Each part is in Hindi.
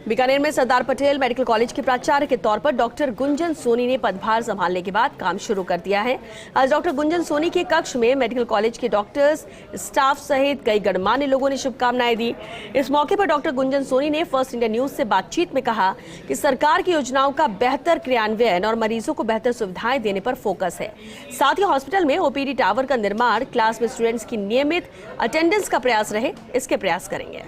बीकानेर में सरदार पटेल मेडिकल कॉलेज के प्राचार्य के तौर पर डॉक्टर गुंजन सोनी ने पदभार संभालने के बाद काम शुरू कर दिया है। आज डॉक्टर गुंजन सोनी के कक्ष में मेडिकल कॉलेज के डॉक्टर्स, स्टाफ सहित कई गणमान्य लोगों ने शुभकामनाएं दी। इस मौके पर डॉक्टर गुंजन सोनी ने फर्स्ट इंडिया न्यूज से बातचीत में कहा कि सरकार की योजनाओं का बेहतर क्रियान्वयन और मरीजों को बेहतर सुविधाएं देने पर फोकस है। साथ ही हॉस्पिटल में ओपीडी टावर का निर्माण, क्लास में स्टूडेंट्स की नियमित अटेंडेंस का प्रयास रहे, इसके प्रयास करेंगे।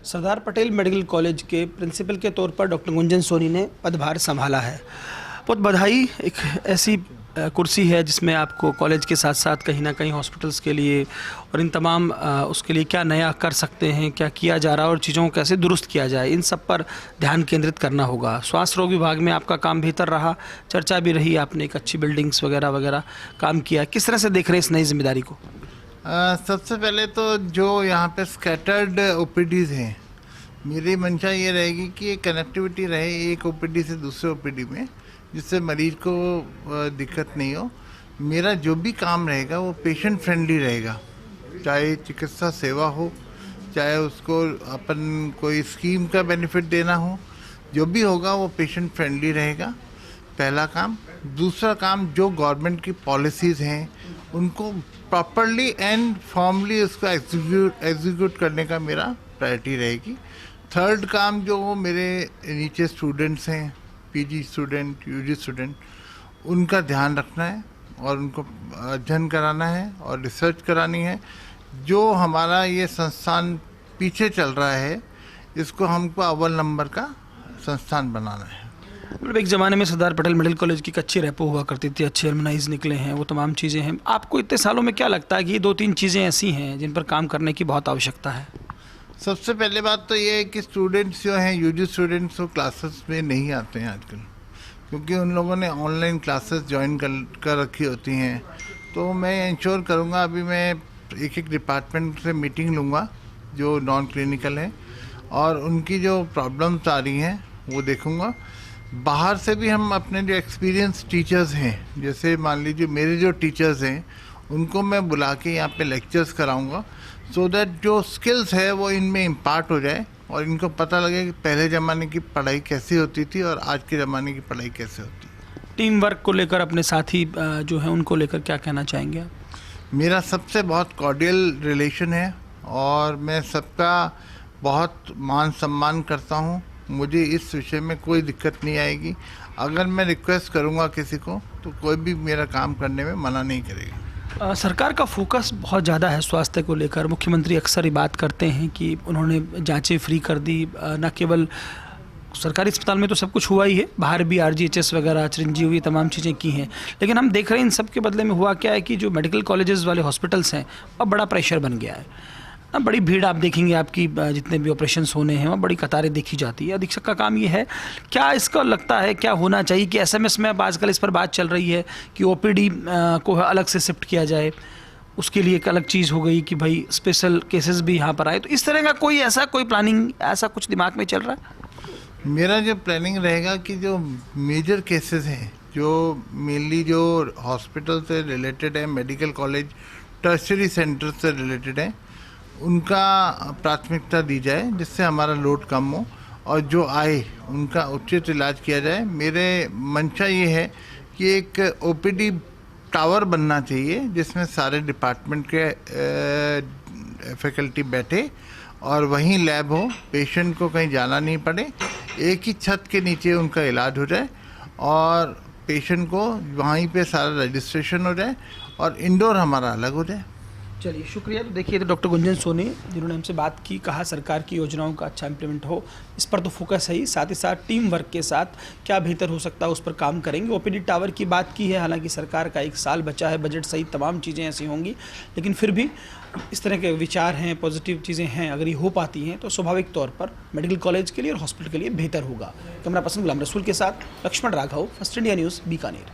सरदार पटेल मेडिकल कॉलेज के प्रिंसिपल के तौर पर डॉक्टर गुंजन सोनी ने पदभार संभाला है। बहुत बधाई। एक ऐसी कुर्सी है जिसमें आपको कॉलेज के साथ साथ कहीं ना कहीं हॉस्पिटल्स के लिए और इन तमाम उसके लिए क्या नया कर सकते हैं, क्या किया जा रहा है और चीज़ों को कैसे दुरुस्त किया जाए, इन सब पर ध्यान केंद्रित करना होगा। स्वास्थ्य रोग विभाग में आपका काम बेहतर रहा, चर्चा भी रही, आपने एक अच्छी बिल्डिंग्स वगैरह वगैरह काम किया। किस तरह से देख रहे हैं इस नई जिम्मेदारी को? सबसे पहले तो जो यहाँ पे स्कैटर्ड ओपीडीज़ हैं, मेरी मंशा ये रहेगी कि एक कनेक्टिविटी रहे एक ओपीडी से दूसरे ओपीडी में, जिससे मरीज को दिक्कत नहीं हो। मेरा जो भी काम रहेगा वो पेशेंट फ्रेंडली रहेगा, चाहे चिकित्सा सेवा हो, चाहे उसको अपन कोई स्कीम का बेनिफिट देना हो, जो भी होगा वो पेशेंट फ्रेंडली रहेगा, पहला काम। दूसरा काम, जो गवर्नमेंट की पॉलिसीज़ हैं उनको प्रॉपरली एंड फॉर्मली उसको एग्जीक्यूट करने का मेरा प्रायोरिटी रहेगी। थर्ड काम, जो मेरे नीचे स्टूडेंट्स हैं, पीजी स्टूडेंट, यूजी स्टूडेंट, उनका ध्यान रखना है और उनको अध्ययन कराना है और रिसर्च करानी है। जो हमारा ये संस्थान पीछे चल रहा है, इसको हमको अव्वल नंबर का संस्थान बनाना है। मतलब एक ज़माने में सरदार पटेल मेडिकल कॉलेज की अच्छी रेपो हुआ करती थी, अच्छे एलुमनाइज निकले हैं, वो तमाम चीज़ें हैं। आपको इतने सालों में क्या लगता है कि ये 2-3 चीज़ें ऐसी हैं जिन पर काम करने की बहुत आवश्यकता है? सबसे पहले बात तो ये है कि स्टूडेंट्स जो हैं, यूजी स्टूडेंट्स, वो क्लासेस में नहीं आते हैं आजकल, क्योंकि उन लोगों ने ऑनलाइन क्लासेस ज्वाइन कर रखी होती हैं। तो मैं इंश्योर करूँगा, अभी मैं एक डिपार्टमेंट से मीटिंग लूँगा जो नॉन क्लिनिकल है, और उनकी जो प्रॉब्लम्स आ रही हैं वो देखूँगा। बाहर से भी हम अपने जो एक्सपीरियंस टीचर्स हैं, जैसे मान लीजिए मेरे जो टीचर्स हैं, उनको मैं बुला के यहाँ पे लेक्चर्स कराऊंगा, सो दैट जो स्किल्स है वो इनमें इम्पार्ट हो जाए और इनको पता लगे कि पहले ज़माने की पढ़ाई कैसी होती थी और आज के ज़माने की पढ़ाई कैसे होती है। टीम वर्क को लेकर अपने साथी जो है उनको लेकर क्या कहना चाहेंगे आप? मेरा सबसे बहुत कॉर्डियल रिलेशन है और मैं सबका बहुत मान सम्मान करता हूँ। मुझे इस विषय में कोई दिक्कत नहीं आएगी। अगर मैं रिक्वेस्ट करूँगा किसी को, तो कोई भी मेरा काम करने में मना नहीं करेगा। सरकार का फोकस बहुत ज़्यादा है स्वास्थ्य को लेकर। मुख्यमंत्री अक्सर ये बात करते हैं कि उन्होंने जांचें फ्री कर दी। न केवल सरकारी अस्पताल में तो सब कुछ हुआ ही है, बाहर भी आरजीएचएस वगैरह, चिरंजीवी, तमाम चीज़ें की हैं। लेकिन हम देख रहे हैं इन सब के बदले में हुआ क्या है कि जो मेडिकल कॉलेजेस वाले हॉस्पिटल्स हैं, अब बड़ा प्रेशर बन गया है। बड़ी भीड़ आप देखेंगे, आपकी जितने भी ऑपरेशंस होने हैं वहाँ बड़ी कतारें देखी जाती है। अधीक्षक का काम ये है, क्या इसका लगता है क्या होना चाहिए कि एसएमएस में अब आजकल इस पर बात चल रही है कि ओपीडी को अलग से शिफ्ट किया जाए, उसके लिए एक अलग चीज़ हो गई कि भाई स्पेशल केसेस भी यहाँ पर आए। तो इस तरह का कोई प्लानिंग, ऐसा कुछ दिमाग में चल रहा है? मेरा जो प्लानिंग रहेगा कि जो मेजर केसेस हैं, जो मेनली जो हॉस्पिटल से रिलेटेड है, मेडिकल कॉलेज, टर्शरी सेंटर से रिलेटेड है, उनका प्राथमिकता दी जाए, जिससे हमारा लोड कम हो और जो आए उनका उचित इलाज किया जाए। मेरे मंशा ये है कि एक ओपीडी टावर बनना चाहिए जिसमें सारे डिपार्टमेंट के फैकल्टी बैठे और वहीं लैब हो, पेशेंट को कहीं जाना नहीं पड़े, एक ही छत के नीचे उनका इलाज हो जाए और पेशेंट को वहीं पे सारा रजिस्ट्रेशन हो जाए और इंडोर हमारा अलग हो जाए। चलिए, शुक्रिया। तो देखिए, तो डॉक्टर गुंजन सोनी जिन्होंने हमसे बात की, कहा सरकार की योजनाओं का अच्छा इम्प्लीमेंट हो, इस पर तो फोकस है ही, साथ ही साथ टीम वर्क के साथ क्या बेहतर हो सकता है उस पर काम करेंगे। ओपीडी टावर की बात की है, हालांकि सरकार का 1 साल बचा है, बजट सहित तमाम चीज़ें ऐसी होंगी, लेकिन फिर भी इस तरह के विचार हैं, पॉजिटिव चीज़ें हैं, अगर ये हो पाती हैं तो स्वाभाविक तौर पर मेडिकल कॉलेज के लिए और हॉस्पिटल के लिए बेहतर होगा। कैमरा पर्सन गुलाम रसूल के साथ Lakshman Raghav, first India news, Bikaner.